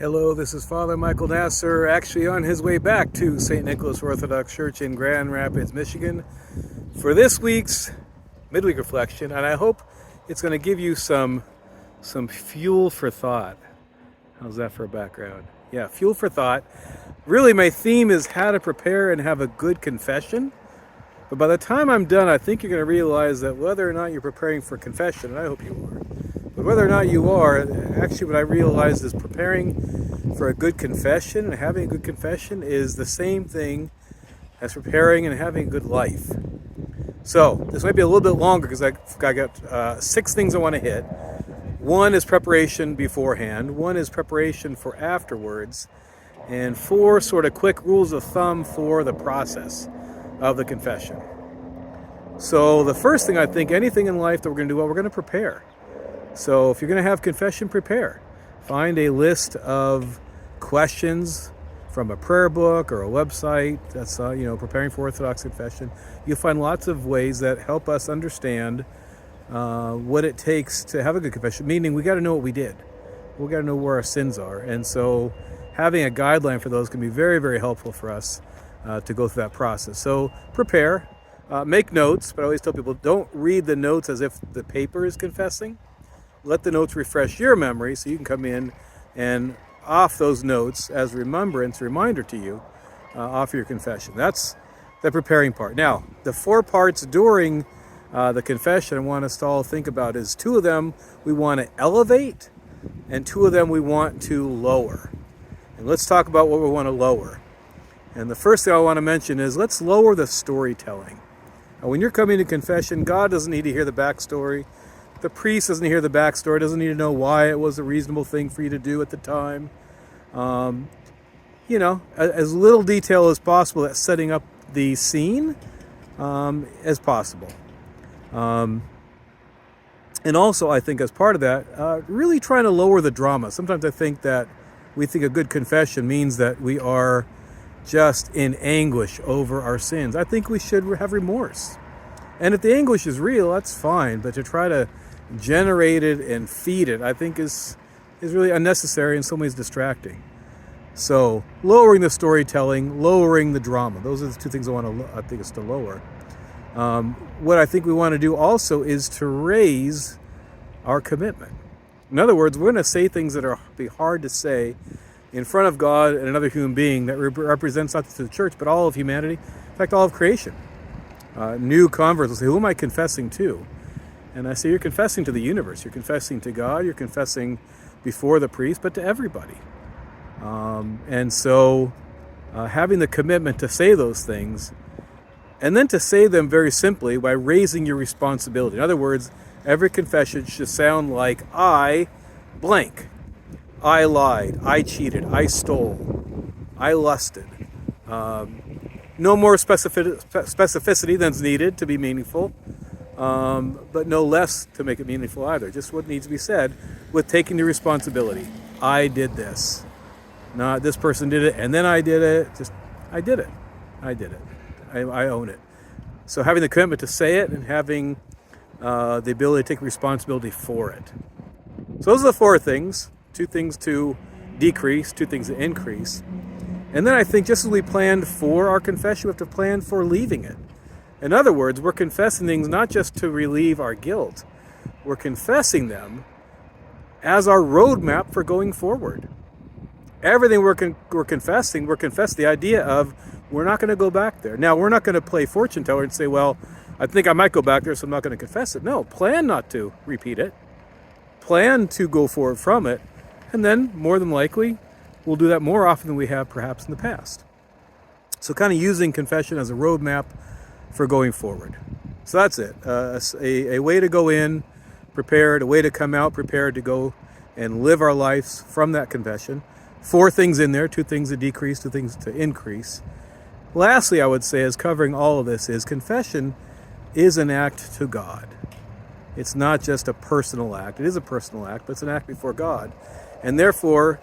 Hello, this is Father Michael Nasser, actually on his way back to St. Nicholas Orthodox Church in Grand Rapids, Michigan, for this week's Midweek Reflection, and I hope it's going to give you some fuel for thought. How's that for a background? Yeah, fuel for thought. Really, my theme is how to prepare and have a good confession. But by the time I'm done, I think you're going to realize that whether or not you're preparing for confession, and I hope you are, but whether or not you are, actually what I realized is preparing for a good confession and having a good confession is the same thing as preparing and having a good life. So this might be a little bit longer because I got 6 things I want to hit. 1 is preparation beforehand, 1 is preparation for afterwards, and 4 sort of quick rules of thumb for the process of the confession. So the first thing, I think, anything in life that we're going to do, well, we're going to prepare. So if you're going to have confession, prepare. Find a list of questions from a prayer book or a website that's preparing for Orthodox confession. You'll find lots of ways that help us understand what it takes to have a good confession, meaning we got to know what we did. We got to know where our sins are. And so having a guideline for those can be very, very helpful for us to go through that process. So prepare, make notes, but I always tell people don't read the notes as if the paper is confessing. Let the notes refresh your memory so you can come in and off those notes as reminder to you, offer your confession. That's the preparing part. Now, the 4 parts during the confession I want us to all think about is 2 of them we want to elevate and 2 of them we want to lower. And let's talk about what we want to lower. And the first thing I want to mention is let's lower the storytelling. Now, when you're coming to confession, God doesn't need to hear the backstory. The priest doesn't hear the backstory, doesn't need to know why it was a reasonable thing for you to do at the time. As little detail as possible at setting up the scene as possible. And also, I think as part of that, really trying to lower the drama. Sometimes I think that we think a good confession means that we are just in anguish over our sins. I think we should have remorse. And if the anguish is real, that's fine. But to try to generate it and feed it, I think is really unnecessary and in some ways distracting. So lowering the storytelling, lowering the drama. Those are the 2 things I think is to lower. What I think we want to do also is to raise our commitment. In other words, we're going to say things that are be hard to say in front of God and another human being that represents not just the church, but all of humanity, in fact, all of creation. New converts will say, who am I confessing to? And I say, you're confessing to the universe. You're confessing to God. You're confessing before the priest, but to everybody. And so having the commitment to say those things, and then to say them very simply by raising your responsibility. In other words, every confession should sound like I blank. I lied. I cheated. I stole. I lusted. No more specificity than's needed to be meaningful, but no less to make it meaningful either. Just what needs to be said with taking the responsibility. I did this. Not this person did it, and then I did it. Just, I did it. I did it. I own it. So having the commitment to say it and having the ability to take responsibility for it. So those are the 4 things. 2 things to decrease, 2 things to increase. And then I think just as we planned for our confession, we have to plan for leaving it. In other words, we're confessing things not just to relieve our guilt. We're confessing them as our roadmap for going forward. Everything we're confessing the idea of we're not going to go back there. Now, we're not going to play fortune teller and say, well, I think I might go back there, so I'm not going to confess it. No, plan not to repeat it. Plan to go forward from it. And then, more than likely, we'll do that more often than we have perhaps in the past. So kind of using confession as a roadmap for going forward. So that's it. A way to go in prepared, a way to come out prepared to go and live our lives from that confession. 4 things in there, 2 things to decrease, 2 things to increase. Lastly, I would say, as covering all of this, is confession is an act to God. It's not just a personal act. It is a personal act, but it's an act before God. And therefore,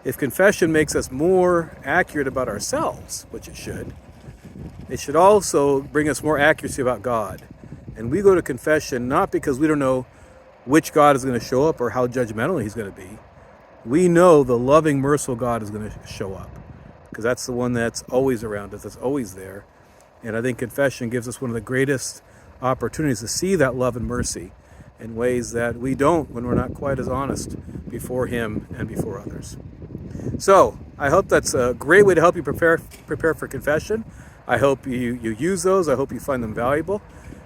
if confession makes us more accurate about ourselves, which it should also bring us more accuracy about God. And we go to confession not because we don't know which God is going to show up or how judgmental he's going to be. we know the loving, merciful God is going to show up, because that's the one that's always around us, that's always there. And I think confession gives us one of the greatest opportunities to see that love and mercy in ways that we don't when we're not quite as honest before Him and before others. So I hope that's a great way to help you prepare for confession. I hope you use those. I hope you find them valuable.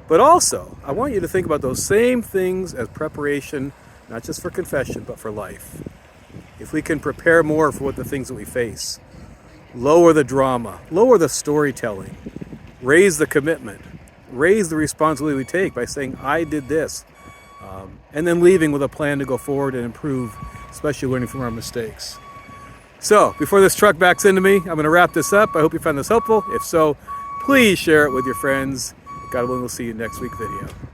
But also, I want you to think about those same things as preparation, not just for confession, but for life. If we can prepare more for the things that we face, lower the drama, lower the storytelling, raise the commitment, raise the responsibility we take by saying, I did this, and then leaving with a plan to go forward and improve, especially learning from our mistakes. So, before this truck backs into me, I'm going to wrap this up. I hope you found this helpful. If so, please share it with your friends. God willing, we'll see you next week's video.